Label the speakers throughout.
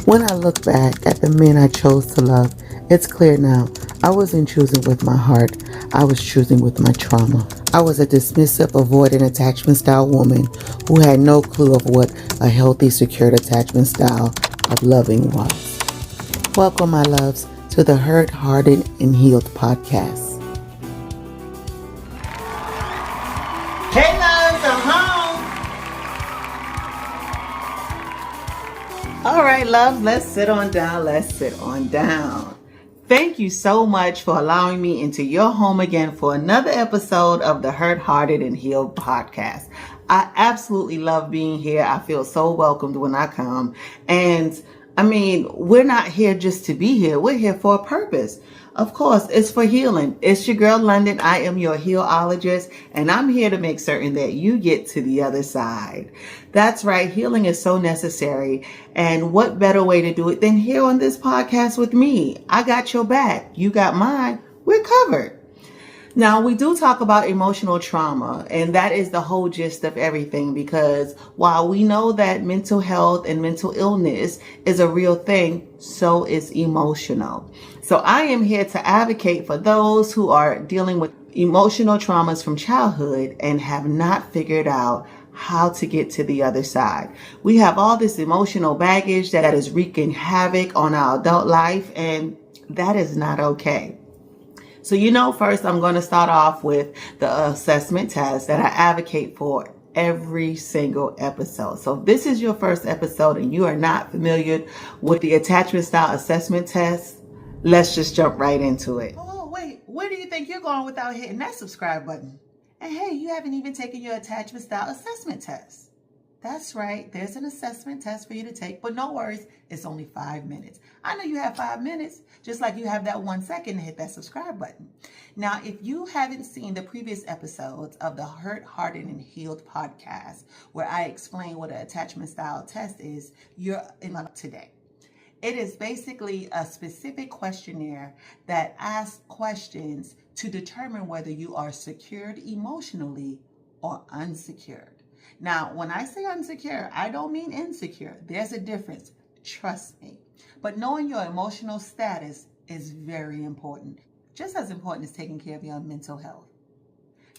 Speaker 1: When I look back at the men I chose to love, it's clear now. I wasn't choosing with my heart. I was choosing with my trauma. I was a dismissive, avoidant attachment style woman who had no clue of what a healthy, secured attachment style of loving was. Welcome, my loves, to the Hardened and Healed Podcast.
Speaker 2: Hey loves, I'm home. All right, loves, let's sit on down. Thank you so much for allowing me into your home again for another episode of the Hardened and Healed Podcast. I absolutely love being here. I feel so welcomed when I come. And we're not here just to be here. We're here for a purpose. Of course, it's for healing. It's your girl, London. I am your healologist, and I'm here to make certain that you get to the other side. That's right. Healing is so necessary. And what better way to do it than here on this podcast with me? I got your back. You got mine. We're covered. Now, we do talk about emotional trauma, and that is the whole gist of everything, because while we know that mental health and mental illness is a real thing, so is emotional. So I am here to advocate for those who are dealing with emotional traumas from childhood and have not figured out how to get to the other side. We have all this emotional baggage that is wreaking havoc on our adult life, and that is not okay. So, first I'm going to start off with the assessment test that I advocate for every single episode. So if this is your first episode and you are not familiar with the attachment style assessment test, let's just jump right into it. Oh, wait, where do you think you're going without hitting that subscribe button? And hey, you haven't even taken your attachment style assessment test. That's right. There's an assessment test for you to take, but no worries. It's only 5 minutes. I know you have 5 minutes, just like you have that 1 second to hit that subscribe button. Now, if you haven't seen the previous episodes of the Hardened and Healed Podcast, where I explain what an attachment style test is, you're in luck today. It is basically a specific questionnaire that asks questions to determine whether you are secured emotionally or unsecured. Now, when I say unsecure, I don't mean insecure. There's a difference. Trust me. But knowing your emotional status is very important. Just as important as taking care of your mental health.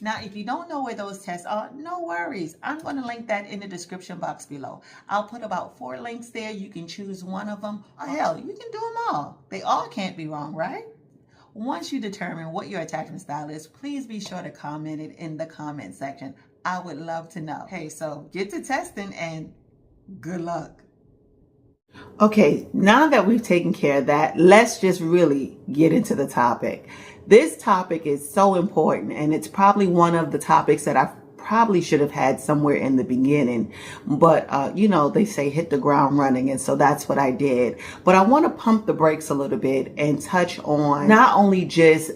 Speaker 2: Now, if you don't know where those tests are, no worries. I'm going to link that in the description box below. I'll put about 4 links there. You can choose one of them. Or hell, you can do them all. They all can't be wrong, right? Once you determine what your attachment style is, please be sure to comment it in the comment section. I would love to know. Hey, so get to testing and good luck. Okay, now that we've taken care of that, let's just really get into the topic. This topic is so important, and it's probably one of the topics that I probably should have had somewhere in the beginning. But, they say hit the ground running, and so that's what I did. But I want to pump the brakes a little bit and touch on not only just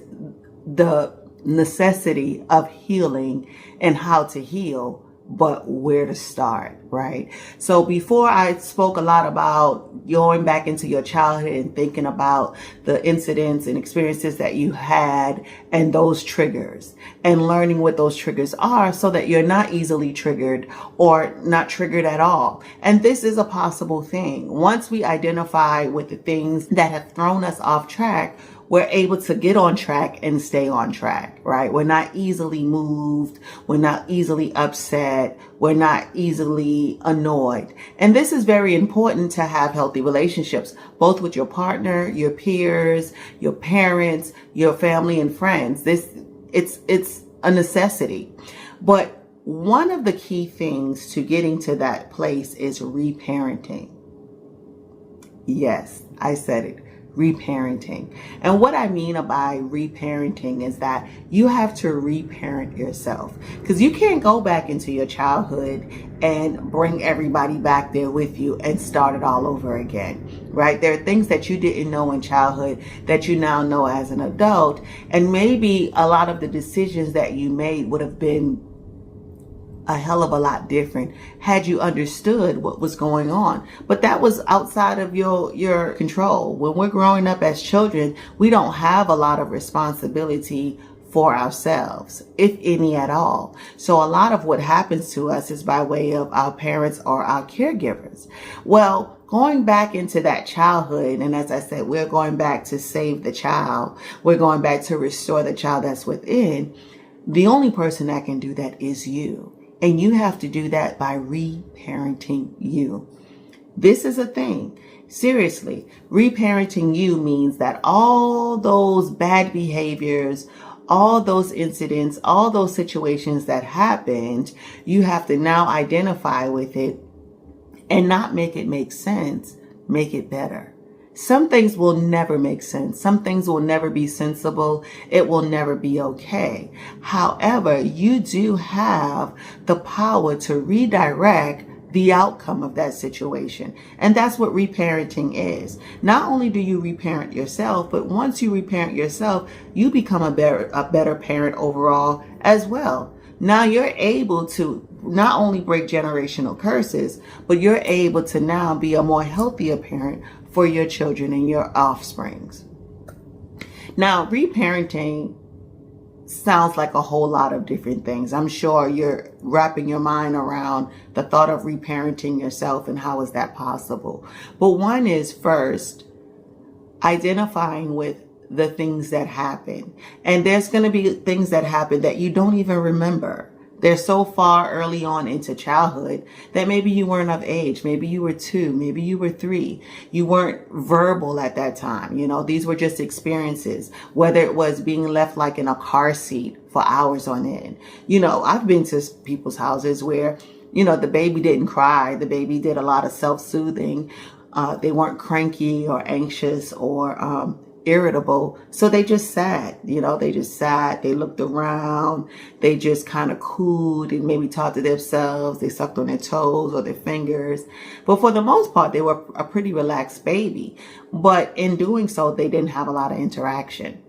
Speaker 2: the necessity of healing and how to heal, but where to start, right? So before I spoke a lot about going back into your childhood and thinking about the incidents and experiences that you had and those triggers and learning what those triggers are so that you're not easily triggered or not triggered at all. And this is a possible thing. Once we identify with the things that have thrown us off track, we're able to get on track and stay on track, right? We're not easily moved. We're not easily upset. We're not easily annoyed. And this is very important to have healthy relationships, both with your partner, your peers, your parents, your family and friends. It's a necessity. But one of the key things to getting to that place is reparenting. Yes, I said it. Reparenting. And what I mean by reparenting is that you have to reparent yourself, because you can't go back into your childhood and bring everybody back there with you and start it all over again, right? There are things that you didn't know in childhood that you now know as an adult, and maybe a lot of the decisions that you made would have been a hell of a lot different had you understood what was going on. But that was outside of your control. When we're growing up as children, we don't have a lot of responsibility for ourselves, if any at all. So a lot of what happens to us is by way of our parents or our caregivers. Well, going back into that childhood, and as I said, we're going back to save the child. We're going back to restore the child that's within. The only person that can do that is you. And you have to do that by reparenting you. This is a thing. Seriously, reparenting you means that all those bad behaviors, all those incidents, all those situations that happened, you have to now identify with it and not make it make sense, make it better. Some things will never make sense. Some things will never be sensible. It will never be okay. However, you do have the power to redirect the outcome of that situation. And that's what reparenting is. Not only do you reparent yourself, but once you reparent yourself, you become a better parent overall as well. Now you're able to not only break generational curses, but you're able to now be a more healthier parent for your children and your offsprings. Now, reparenting sounds like a whole lot of different things. I'm sure you're wrapping your mind around the thought of reparenting yourself and how is that possible. But one is first identifying with the things that happen. And there's going to be things that happen that you don't even remember. They're so far early on into childhood that maybe you weren't of age. Maybe you were 2, maybe you were 3. You weren't verbal at that time. You know, these were just experiences, whether it was being left like in a car seat for hours on end. You know, I've been to people's houses where, you know, the baby didn't cry. The baby did a lot of self-soothing. They weren't cranky or anxious or irritable. So they just sat, they looked around, they just kind of cooed and maybe talked to themselves. They sucked on their toes or their fingers. But for the most part, they were a pretty relaxed baby. But in doing so, they didn't have a lot of interaction.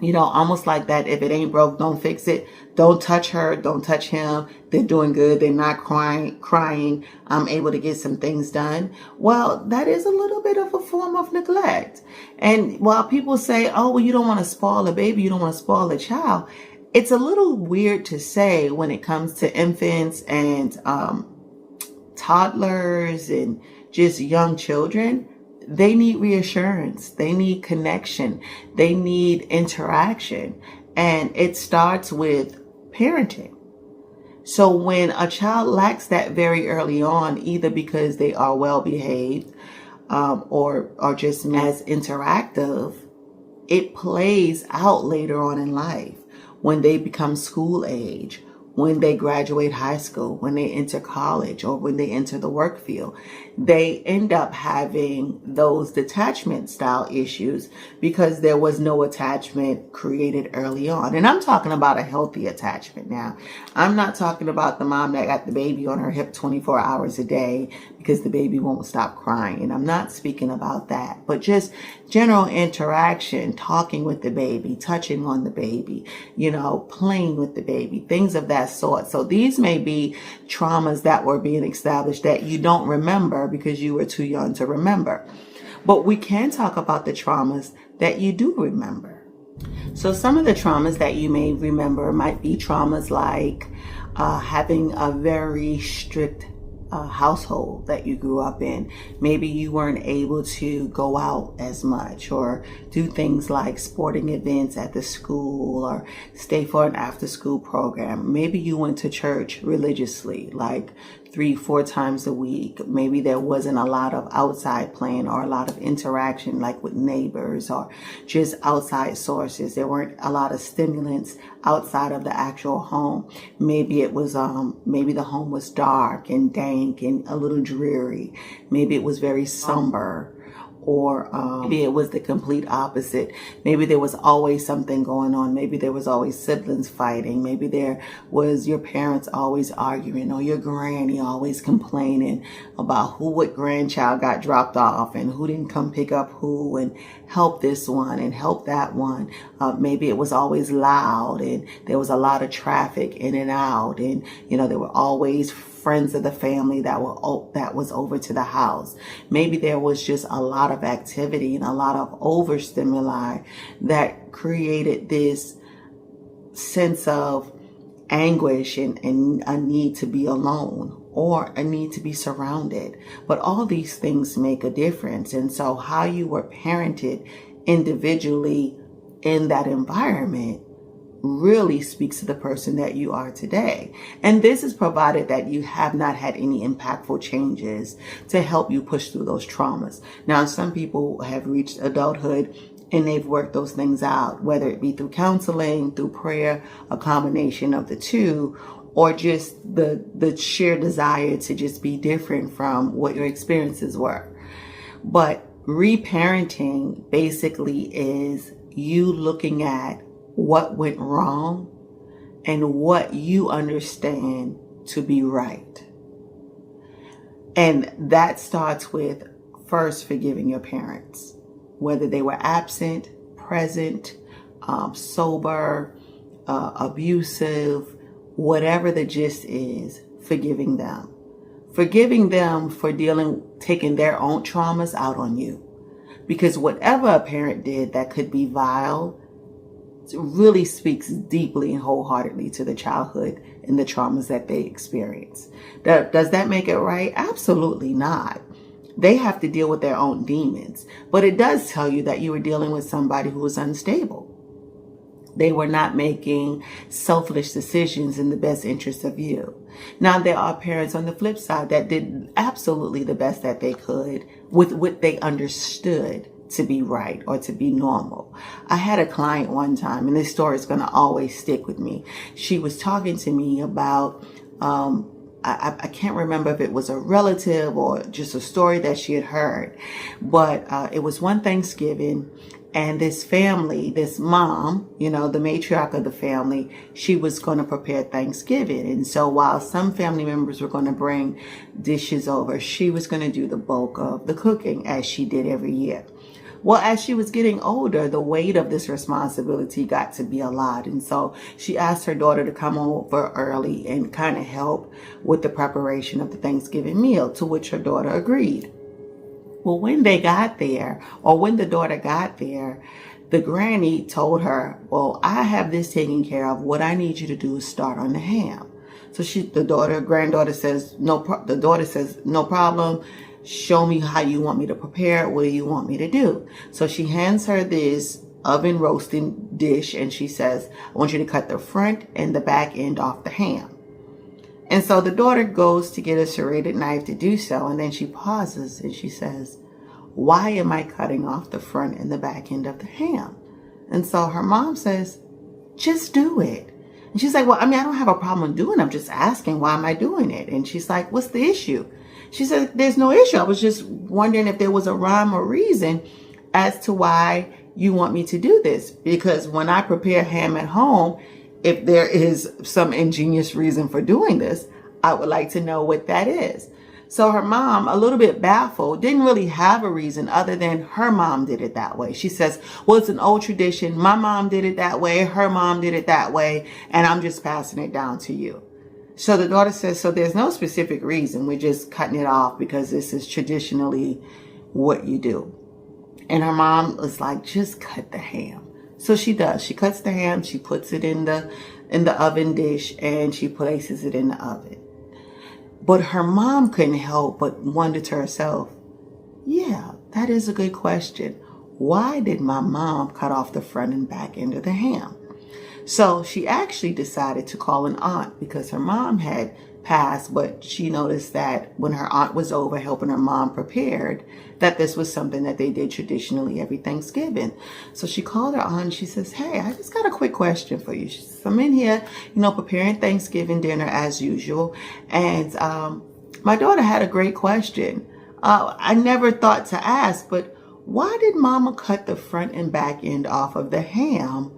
Speaker 2: You know, almost like that. If it ain't broke, don't fix it. Don't touch her. Don't touch him. They're doing good. They're not crying. I'm able to get some things done. Well, that is a little bit of a form of neglect. And while people say, oh, well, you don't want to spoil a baby, you don't want to spoil a child, it's a little weird to say when it comes to infants and toddlers and just young children. They need reassurance. They need connection. They need interaction. And it starts with parenting. So when a child lacks that very early on, either because they are well behaved or are just as interactive, it plays out later on in life when they become school age, when they graduate high school, when they enter college, or when they enter the work field. They end up having those detachment style issues because there was no attachment created early on. And I'm talking about a healthy attachment now. I'm not talking about the mom that got the baby on her hip 24 hours a day because the baby won't stop crying. And I'm not speaking about that, but just general interaction, talking with the baby, touching on the baby, playing with the baby, things of that sort. So these may be traumas that were being established that you don't remember because you were too young to remember. But we can talk about the traumas that you do remember. So some of the traumas that you may remember might be traumas like having a very strict household that you grew up in. Maybe you weren't able to go out as much or do things like sporting events at the school or stay for an after school program. Maybe you went to church religiously, like 3-4 times a week. Maybe there wasn't a lot of outside playing or a lot of interaction like with neighbors or just outside sources. There weren't a lot of stimulants outside of the actual home. Maybe it was maybe the home was dark and dank and a little dreary. Maybe it was very somber. Or maybe it was the complete opposite. Maybe there was always something going on. Maybe there was always siblings fighting. Maybe there was your parents always arguing or your granny always complaining about what grandchild got dropped off and who didn't come pick up who and help this one and help that one. Maybe it was always loud and there was a lot of traffic in and out, and there were always friends of the family that was over to the house. Maybe there was just a lot of activity and a lot of overstimuli that created this sense of anguish and a need to be alone or a need to be surrounded. But all these things make a difference. And so how you were parented individually in that environment really speaks to the person that you are today. And this is provided that you have not had any impactful changes to help you push through those traumas. Now, some people have reached adulthood and they've worked those things out, whether it be through counseling, through prayer, a combination of the two, or just the sheer desire to just be different from what your experiences were. But reparenting basically is you looking at what went wrong and what you understand to be right. And that starts with first forgiving your parents, whether they were absent, present, sober, abusive, whatever the gist is, forgiving them. Forgiving them for taking their own traumas out on you. Because whatever a parent did that could be vile really speaks deeply and wholeheartedly to the childhood and the traumas that they experience. Does that make it right? Absolutely not. They have to deal with their own demons. But it does tell you that you were dealing with somebody who was unstable. They were not making selfish decisions in the best interest of you. Now, there are parents on the flip side that did absolutely the best that they could with what they understood to be right or to be normal. I had a client one time, and this story is going to always stick with me. She was talking to me about, I can't remember if it was a relative or just a story that she had heard, but it was one Thanksgiving, and this family, this mom, the matriarch of the family, she was going to prepare Thanksgiving. And so while some family members were going to bring dishes over, she was going to do the bulk of the cooking as she did every year. Well, as she was getting older, the weight of this responsibility got to be a lot. And so she asked her daughter to come over early and kind of help with the preparation of the Thanksgiving meal, to which her daughter agreed. Well, when they got there, or when the daughter got there, the granny told her, well, I have this taken care of. What I need you to do is start on the ham. So granddaughter says, the daughter says, no problem. Show me how you want me to prepare it. What do you want me to do? So she hands her this oven roasting dish and she says, I want you to cut the front and the back end off the ham. And so the daughter goes to get a serrated knife to do so. And then she pauses and she says, why am I cutting off the front and the back end of the ham? And so her mom says, just do it. And she's like, well, I don't have a problem doing it. I'm just asking, why am I doing it? And she's like, what's the issue? She said, there's no issue. I was just wondering if there was a rhyme or reason as to why you want me to do this. Because when I prepare ham at home, if there is some ingenious reason for doing this, I would like to know what that is. So her mom, a little bit baffled, didn't really have a reason other than her mom did it that way. She says, well, it's an old tradition. My mom did it that way. Her mom did it that way. And I'm just passing it down to you. So the daughter says, so there's no specific reason. We're just cutting it off because this is traditionally what you do. And her mom was like, just cut the ham. So she does. She cuts the ham. She puts it in the oven dish and she places it in the oven. But her mom couldn't help but wonder to herself, yeah, that is a good question. Why did my mom cut off the front and back end of the ham? So she actually decided to call an aunt because her mom had passed, but she noticed that when her aunt was over helping her mom prepared, that this was something that they did traditionally every Thanksgiving. So she called her aunt and she says, hey, I just got a quick question for you. She says, I'm in here, preparing Thanksgiving dinner as usual. And my daughter had a great question. I never thought to ask, but why did Mama cut the front and back end off of the ham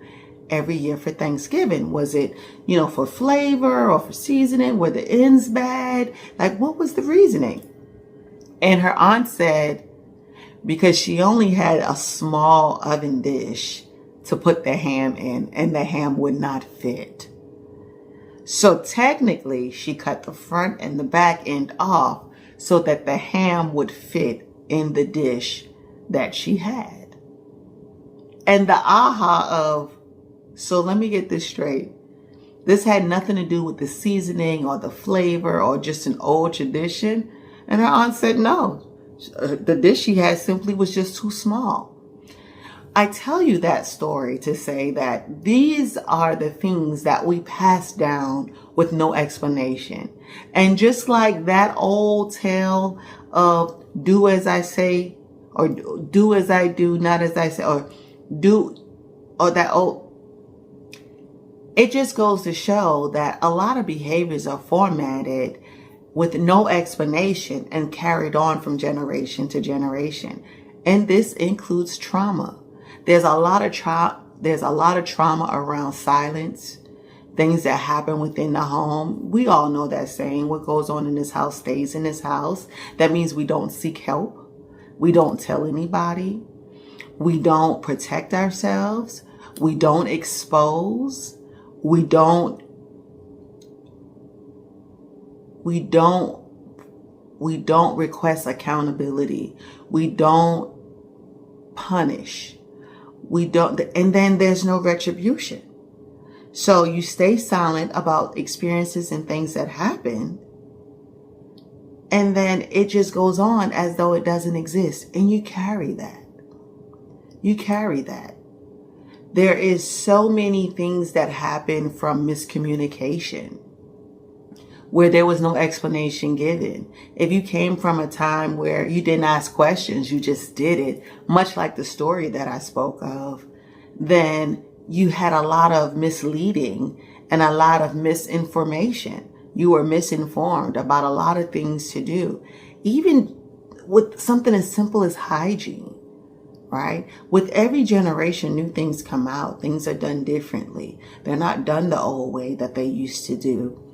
Speaker 2: every year for Thanksgiving? Was it, for flavor or for seasoning? Were the ends bad? Like, what was the reasoning? And her aunt said, because she only had a small oven dish to put the ham in and the ham would not fit. So technically, she cut the front and the back end off so that the ham would fit in the dish that she had. And the aha of, so let me get this straight. This had nothing to do with the seasoning or the flavor or just an old tradition. And her aunt said no. The dish she had simply was just too small. I tell you that story to say that these are the things that we pass down with no explanation. And just like that old tale of do as I say, or do as I do, not as I say, or that old, it just goes to show that a lot of behaviors are formatted with no explanation and carried on from generation to generation. And this includes trauma. There's a lot of trauma around silence, things that happen within the home. We all know that saying, what goes on in this house stays in this house. That means we don't seek help. We don't tell anybody. We don't protect ourselves. We don't expose. We don't request accountability. We don't punish. And then there's no retribution. So you stay silent about experiences and things that happen. And then it just goes on as though it doesn't exist. And you carry that. There is so many things that happen from miscommunication where there was no explanation given. If you came from a time where you didn't ask questions, you just did it, much like the story that I spoke of, then you had a lot of misleading and a lot of misinformation. You were misinformed about a lot of things to do, even with something as simple as hygiene, right? With every generation, new things come out. Things are done differently. They're not done the old way that they used to do.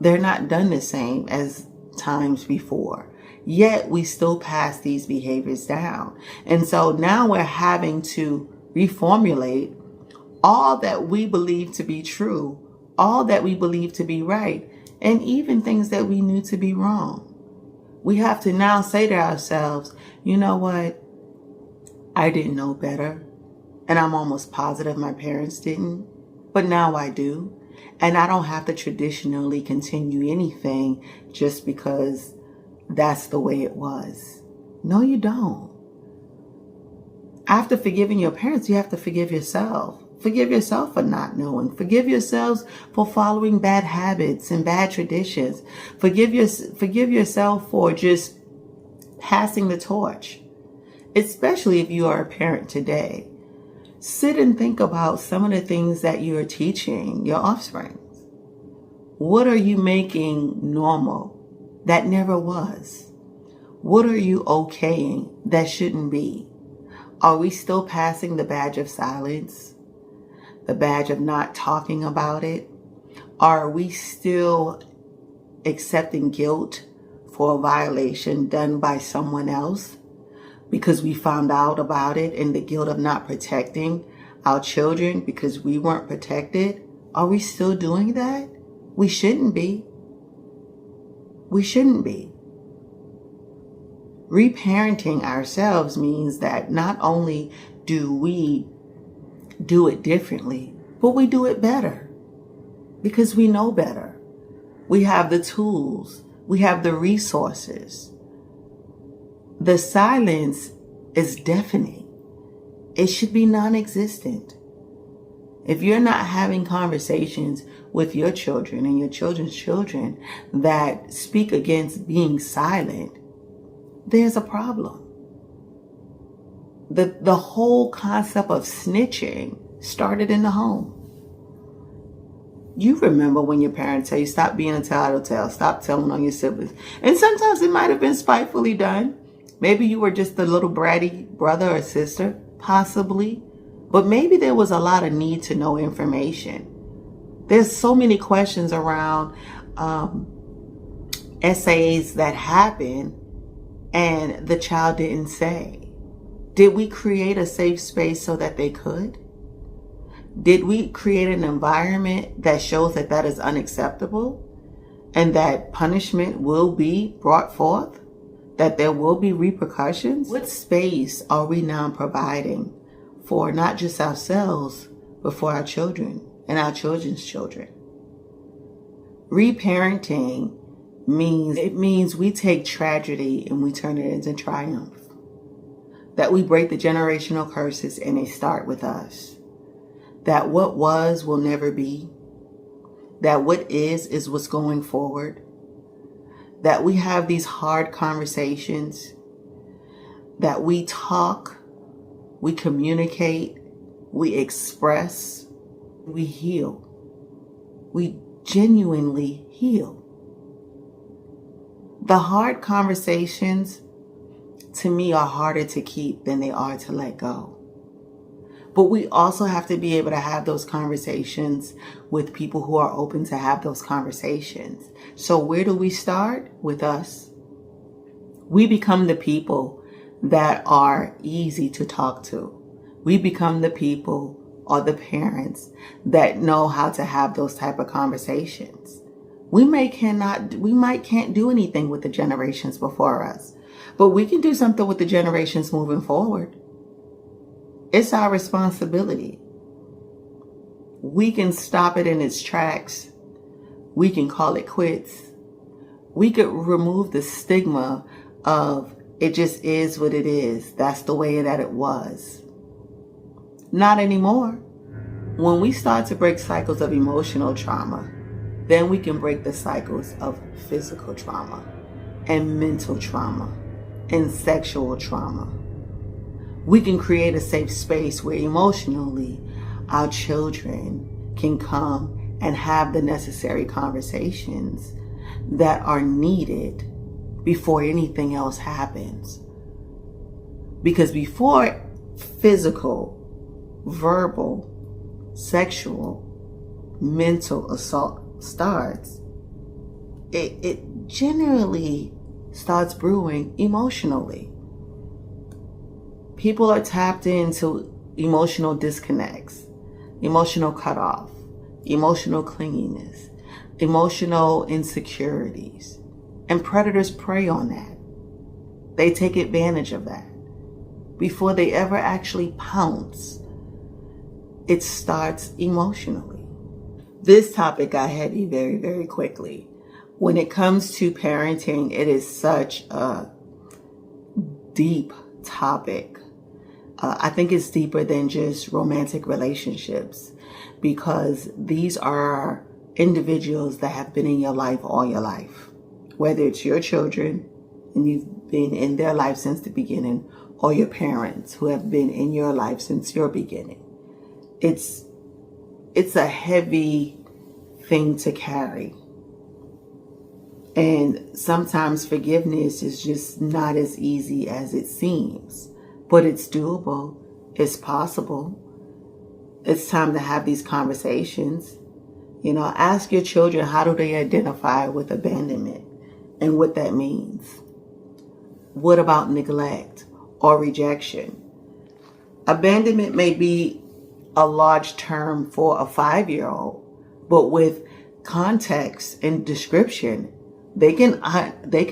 Speaker 2: They're not done the same as times before. Yet we still pass these behaviors down. And so now we're having to reformulate all that we believe to be true, all that we believe to be right, and even things that we knew to be wrong. We have to now say to ourselves, you know what? I didn't know better. And I'm almost positive my parents didn't. But now I do. And I don't have to traditionally continue anything just because that's the way it was. No, you don't. After forgiving your parents, you have to forgive yourself. Forgive yourself for not knowing. Forgive yourselves for following bad habits and bad traditions. Forgive yourself for just passing the torch, especially if you are a parent today. Sit and think about some of the things that you're teaching your offspring. What are you making normal that never was? What are you okaying that shouldn't be? Are we still passing the badge of silence? The badge of not talking about it? Are we still accepting guilt for a violation done by someone else because we found out about it, and the guilt of not protecting our children because we weren't protected? Are we still doing that? We shouldn't be. We shouldn't be. Reparenting ourselves means that not only do we do it differently, but we do it better because we know better. We have the tools. We have the resources. The silence is deafening. It should be non-existent. If you're not having conversations with your children and your children's children that speak against being silent, there's a problem. The whole concept of snitching started in the home. You remember when your parents tell you, stop being a tattletale, stop telling on your siblings. And sometimes it might have been spitefully done. Maybe you were just a little bratty brother or sister, possibly. But maybe there was a lot of need to know information. There's so many questions around essays that happen and the child didn't say. Did we create a safe space so that they could? Did we create an environment that shows that that is unacceptable and that punishment will be brought forth, that there will be repercussions? What space are we now providing for not just ourselves, but for our children? and our children's children. Reparenting means we take tragedy and we turn it into triumph. That we break the generational curses and they start with us. That what was will never be. That what is what's going forward. That we have these hard conversations. That we talk, we communicate, we express, we heal. We genuinely heal. The hard conversations, to me, are harder to keep than they are to let go. But we also have to be able to have those conversations with people who are open to have those conversations. So where do we start? With us. We become the people that are easy to talk to. We become the people or the parents that know how to have those type of conversations. We might can't do anything with the generations before us, but we can do something with the generations moving forward. It's our responsibility. We can stop it in its tracks. We can call it quits. We could remove the stigma of it just is what it is. That's the way that it was. Not anymore. When we start to break cycles of emotional trauma, then we can break the cycles of physical trauma and mental trauma and sexual trauma. We can create a safe space where emotionally our children can come and have the necessary conversations that are needed before anything else happens. Because before physical, verbal, sexual, mental assault starts, it generally starts brewing emotionally. People are tapped into emotional disconnects, emotional cutoff, emotional clinginess, emotional insecurities, and predators prey on that. They take advantage of that. Before they ever actually pounce, it starts emotionally. This topic got heavy very, very quickly. When it comes to parenting, it is such a deep topic. I think it's deeper than just romantic relationships, because these are individuals that have been in your life all your life. Whether it's your children and you've been in their life since the beginning, or your parents who have been in your life since your beginning. It's a heavy thing to carry. And sometimes forgiveness is just not as easy as it seems. But it's doable. It's possible. It's time to have these conversations. Ask your children, how do they identify with abandonment and what that means? What about neglect or rejection? Abandonment may be a large term for a 5-year-old, but with context and description, they can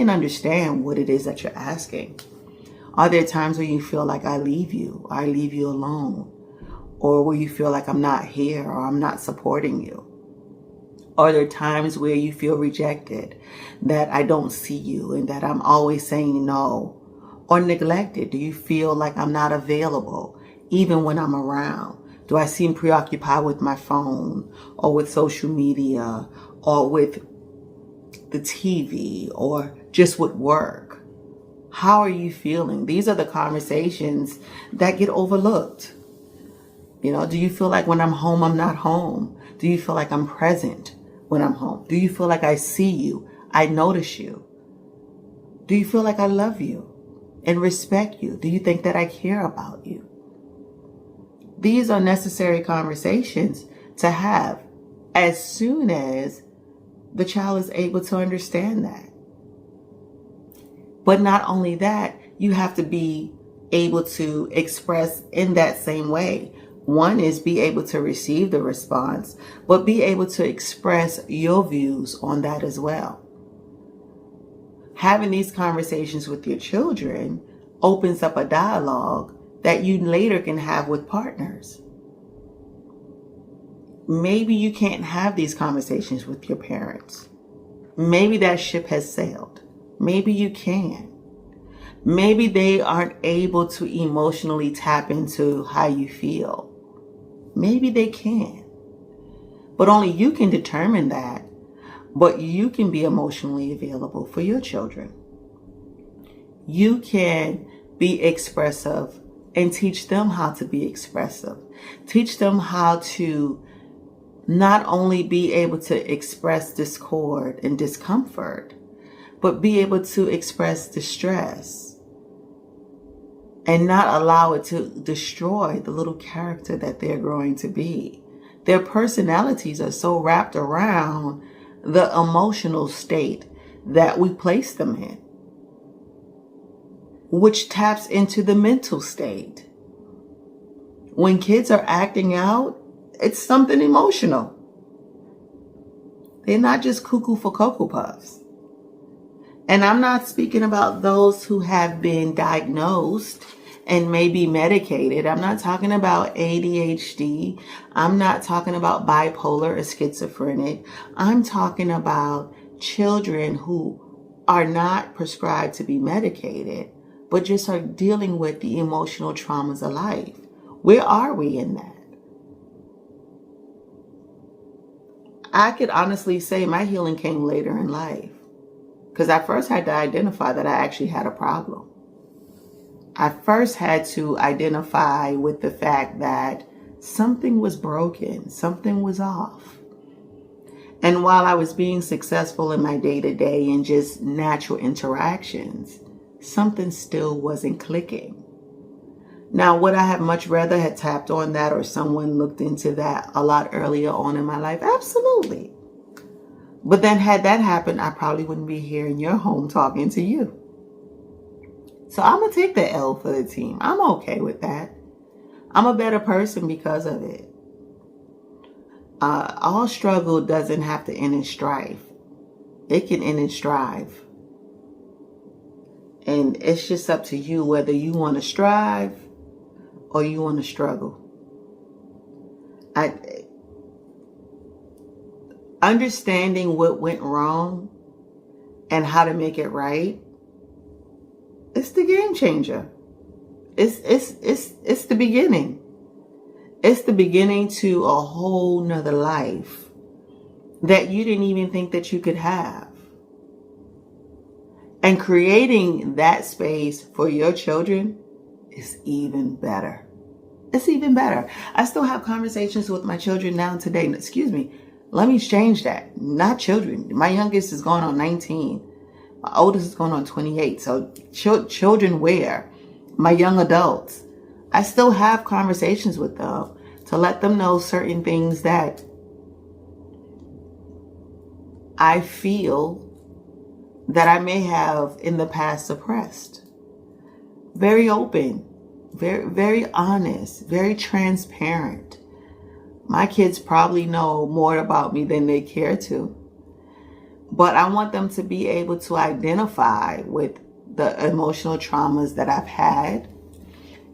Speaker 2: understand what it is that you're asking. Are there times where you feel like I leave you alone? Or where you feel like I'm not here or I'm not supporting you? Are there times where you feel rejected, that I don't see you and that I'm always saying no? Or neglected? Do you feel like I'm not available even when I'm around? Do I seem preoccupied with my phone or with social media or with the TV or just with work? How are you feeling? These are the conversations that get overlooked. Do you feel like when I'm home, I'm not home? Do you feel like I'm present when I'm home? Do you feel like I see you? I notice you? Do you feel like I love you and respect you? Do you think that I care about you? These are necessary conversations to have as soon as the child is able to understand that. But not only that, you have to be able to express in that same way. One is be able to receive the response, but be able to express your views on that as well. Having these conversations with your children opens up a dialogue that you later can have with partners. maybe you can't have these conversations with your parents. Maybe that ship has sailed. Maybe you can. Maybe they aren't able to emotionally tap into how you feel. Maybe they can. But only you can determine that. But you can be emotionally available for your children. You can be expressive and teach them how to be expressive. Teach them how to not only be able to express discord and discomfort, but be able to express distress and not allow it to destroy the little character that they're growing to be. Their personalities are so wrapped around the emotional state that we place them in, which taps into the mental state. When kids are acting out, it's something emotional. They're not just cuckoo for Cocoa Puffs. And I'm not speaking about those who have been diagnosed and may be medicated. I'm not talking about ADHD. I'm not talking about bipolar or schizophrenic. I'm talking about children who are not prescribed to be medicated, but just are dealing with the emotional traumas of life. Where are we in that? I could honestly say my healing came later in life, because I first had to identify that I actually had a problem. I first had to identify with the fact that something was broken, something was off. And while I was being successful in my day-to-day and just natural interactions, something still wasn't clicking. Now, would I have much rather had tapped on that or someone looked into that a lot earlier on in my life? Absolutely. But then had that happened, I probably wouldn't be here in your home talking to you. So I'm going to take the L for the team. I'm okay with that. I'm a better person because of it. All struggle doesn't have to end in strife. It can end in strive. And it's just up to you whether you want to strive or you want to struggle. Understanding what went wrong and how to make it right, it's the game changer. It's the beginning. It's the beginning to a whole nother life that you didn't even think that you could have. And creating that space for your children is even better. It's even better. I still have conversations with my children now today. Excuse me. Let me change that. Not children. My youngest is going on 19. My oldest is going on 28. So children where? My young adults. I still have conversations with them to let them know certain things that I feel that I may have in the past suppressed. Very open, very honest, very transparent. My kids probably know more about me than they care to. But I want them to be able to identify with the emotional traumas that I've had.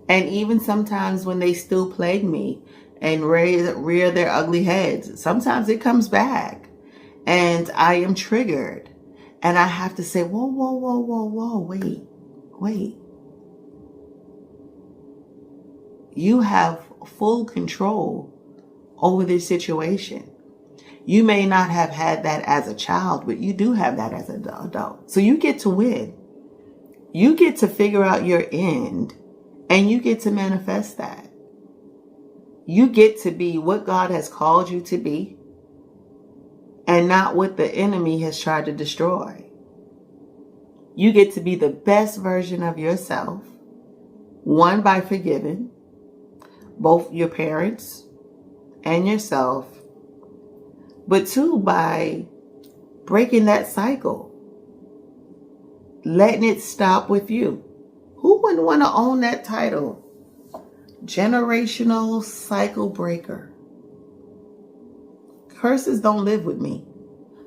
Speaker 2: And even sometimes when they still plague me and rear their ugly heads, sometimes it comes back and I am triggered. And I have to say, whoa, wait. You have full control over this situation. You may not have had that as a child, but you do have that as an adult. So you get to win. You get to figure out your end and you get to manifest that. You get to be what God has called you to be and not what the enemy has tried to destroy. You get to be the best version of yourself. One, by forgiving both your parents and yourself. But two, by breaking that cycle. Letting it stop with you. Who wouldn't want to own that title? Generational cycle breaker. Curses don't live with me.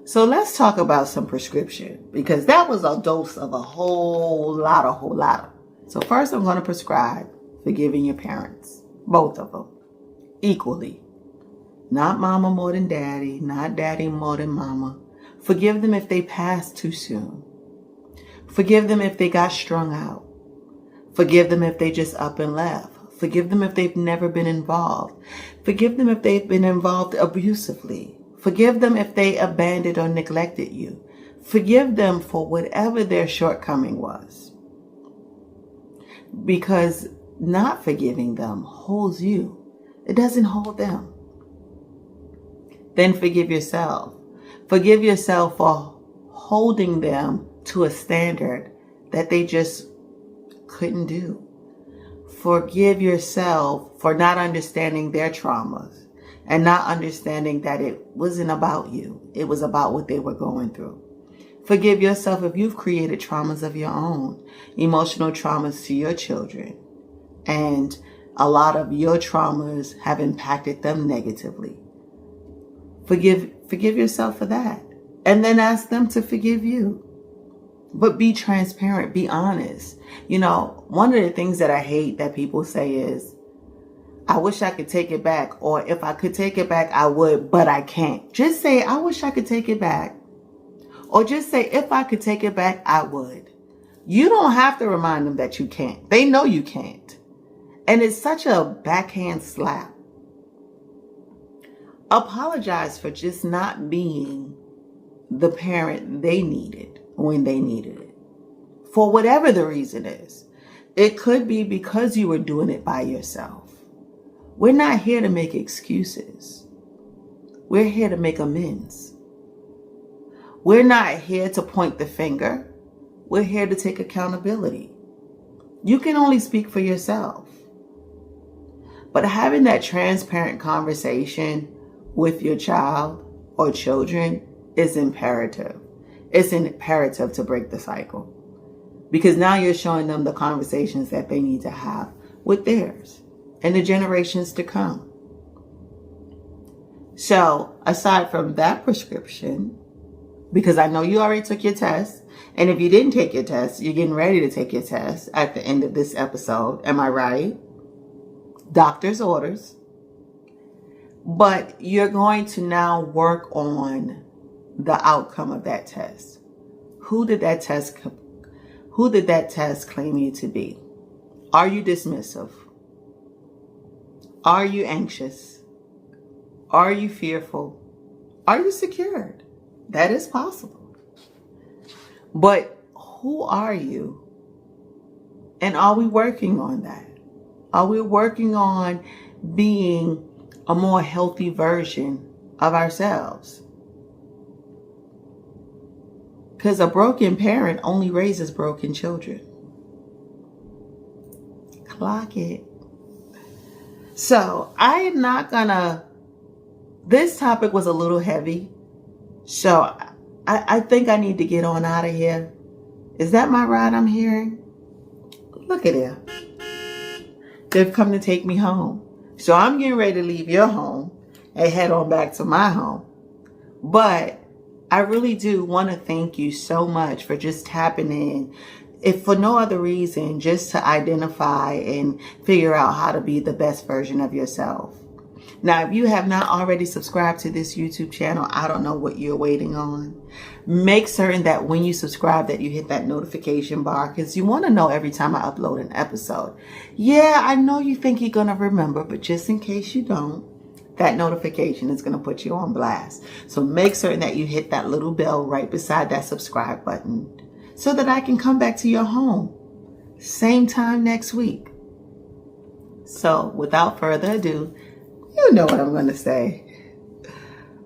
Speaker 2: So let's talk about some prescription, because that was a dose of a whole lot. So first I'm going to prescribe forgiving your parents, both of them, equally. Not mama more than daddy, not daddy more than mama. Forgive them if they passed too soon. Forgive them if they got strung out. Forgive them if they just up and left. Forgive them if they've never been involved. Forgive them if they've been involved abusively. Forgive them if they abandoned or neglected you. Forgive them for whatever their shortcoming was. Because not forgiving them holds you. It doesn't hold them. Then forgive yourself. Forgive yourself for holding them to a standard that they just couldn't do. Forgive yourself for not understanding their traumas and not understanding that it wasn't about you. It was about what they were going through. Forgive yourself if you've created traumas of your own, emotional traumas to your children, and a lot of your traumas have impacted them negatively. Forgive yourself for that. And then ask them to forgive you. But be transparent, be honest. You know, one of the things that I hate that people say is, I wish I could take it back, or if I could take it back, I would, but I can't. Just say, I wish I could take it back. Or just say, if I could take it back, I would. You don't have to remind them that you can't. They know you can't. And it's such a backhand slap. Apologize for just not being the parent they needed when they needed it. For whatever the reason is. It could be because you were doing it by yourself. We're not here to make excuses. We're here to make amends. We're not here to point the finger. We're here to take accountability. You can only speak for yourself. But having that transparent conversation with your child or children is imperative. It's imperative to break the cycle. Because now you're showing them the conversations that they need to have with theirs and the generations to come. So aside from that prescription, because I know you already took your test, and if you didn't take your test, you're getting ready to take your test at the end of this episode. Am I right? Doctor's orders. But you're going to now work on the outcome of that test. Who did that test claim you to be? Are you dismissive? Are you anxious? Are you fearful? Are you secured? That is possible. But who are you? And are we working on that? Are we working on being a more healthy version of ourselves? Because a broken parent only raises broken children. Clock it. So I am not gonna, this topic was a little heavy. So I think I need to get on out of here. Is that my ride I'm hearing? Look at it. They've come to take me home. So I'm getting ready to leave your home and head on back to my home. But I really do want to thank you so much for just tapping in. If for no other reason, just to identify and figure out how to be the best version of yourself. Now, if you have not already subscribed to this YouTube channel, I don't know what you're waiting on. Make certain that when you subscribe that you hit that notification bar, because you want to know every time I upload an episode. Yeah, I know you think you're going to remember, but just in case you don't, that notification is going to put you on blast. So make certain that you hit that little bell right beside that subscribe button so that I can come back to your home same time next week. So without further ado, you know what I'm going to say.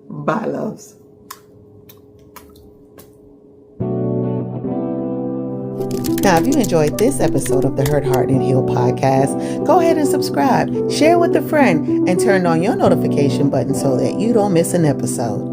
Speaker 2: Bye, loves. Now, if you enjoyed this episode of the Hardened Healed Podcast, go ahead and subscribe, share with a friend, and turn on your notification button so that you don't miss an episode.